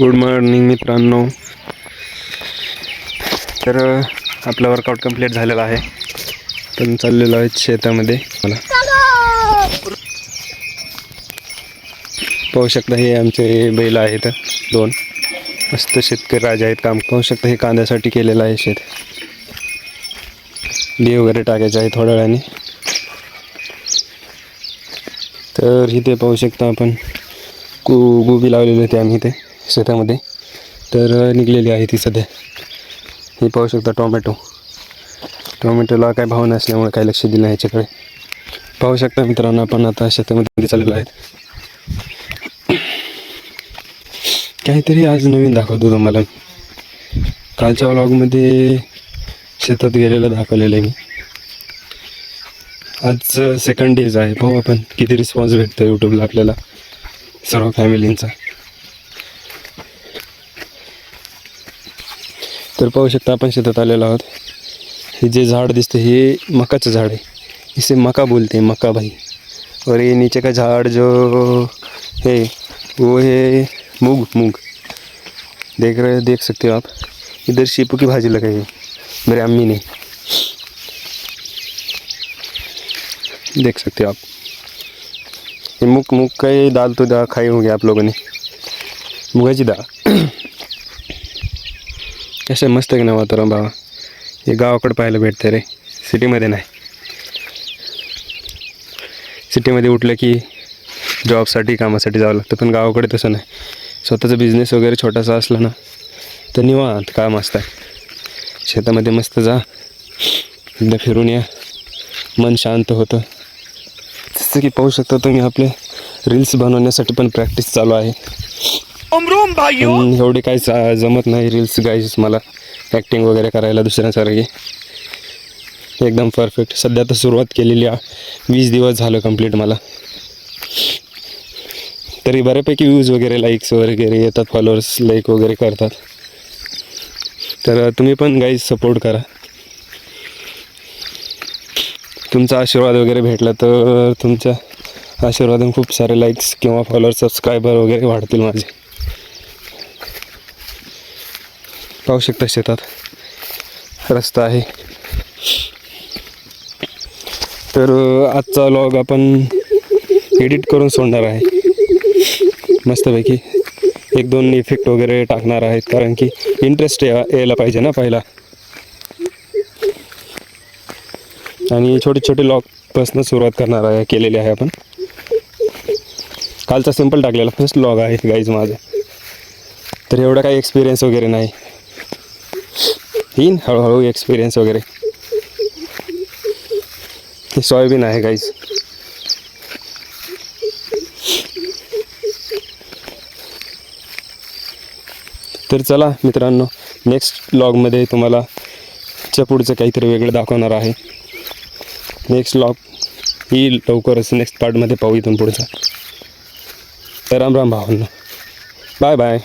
Good morning मित्रांनो. तर आपला वर्कआउट कंप्लीट झालेला आहे. पण चाललेलो आहे शेतामध्ये. मला पाहू शकता हे आमचे बैल आहेत, 2 मस्त शेतकरी राजा आहेत. काम पाहू शकता, हे कांद्यासाठी केलेलं आहे शेत. बी वगैरे टाकायचे आहे थोड्या वेळाने. तर इथे पाहू शकता आपण गोबी लावलेली होती आम्ही इथे शेतामध्ये. तर निघलेली आहे ती सध्या. हे पाहू शकता टोमॅटोला काय भाव नसल्यामुळे काही लक्ष दिलं ह्याच्याकडे. पाहू शकता मित्रांनो, आपण आता शेतामध्ये चाललेलो आहे. काहीतरी आज नवीन दाखवतो तुम्हाला. कालच्या व्लॉगमध्ये शेतात गेलेलं दाखवलेलं आहे मी. आज सेकंड डेज आहे. पाहू आपण किती रिस्पॉन्स भेटतो यूट्यूबला आपल्याला सर्व फॅमिलींचा. तर पाहू शकता आपण शेतात आलेलो आहोत. हे जे झाड दिसते हे मकाचं झाड है. इसे मका बोलते हैं, मका भाई. और ये नीचे का झाड़ जो है वो है मूंग. देख सकते हो आप. इधर शीपू की भाजी लगाई है मेरी अम्मी ने, देख सकते हो आप. ये मूंग का ये दाल तो खाई होगी आप लोगों ने, मुगाची दाल. कसं मस्त आहे ना वातावरण बाबा. हे गावाकडे पाहायला भेटतं रे, सिटीमध्ये नाही. सिटीमध्ये उठलं की जॉबसाठी कामासाठी जावं लागतं, पण गावाकडे तसं नाही. स्वतःचा बिझनेस वगैरे छोटासा असला ना तर निवांत काम असतं. शेतामध्ये मस्त जा, एकदा फिरून या, मन शांत होतं. जसं की पाहू शकता तुम्ही, आपले रील्स बनवण्यासाठी पण प्रॅक्टिस चालू आहे. एवढे काही जमत नाही रील्स गाईज मला, ॲक्टिंग वगैरे करायला दुसऱ्यांसारखी एकदम परफेक्ट. सध्या तर सुरुवात केलेली 20 दिवस झालं कंप्लीट मला. तरी बऱ्यापैकी व्ह्यूज वगैरे लाईक्स वगैरे येतात, फॉलोअर्स लाईक वगैरे करतात. तर तुम्ही पण गाईज सपोर्ट करा. तुमचा आशीर्वाद वगैरे भेटला तर तुमच्या आशीर्वादाने खूप सारे लाईक्स किंवा फॉलोअर्स सबस्क्रायबर वगैरे वाढतील माझे. पाहू शकता शेतात रस्ता आहे. तर आजचा व्लॉग आपण एडिट करून सोडणार आहे मस्तपैकी. 1-2 इफेक्ट वगैरे टाकणार आहेत, कारण की इंटरेस्ट यायला पाहिजे ना पहिला. आणि छोटे व्लॉगपासून सुरुवात करणार आहे, केलेली आहे आपण. कालचा सिंपल टाकलेला फर्स्ट व्लॉग आहे गाईज माझा. तर एवढा काही एक्सपिरियन्स वगैरे नाही, येईन हळूहळू एक्सपिरियन्स वगैरे. हे सोयाबीन आहे गाईज. तर चला मित्रांनो, नेक्स्ट व्लॉगमध्ये तुम्हाला पुढचं काहीतरी वेगळं दाखवणार आहे. नेक्स्ट व्लॉग ही लवकरच नेक्स्ट पार्टमध्ये पाहू इथून पुढचा. तर राम राम भावांनो, बाय बाय.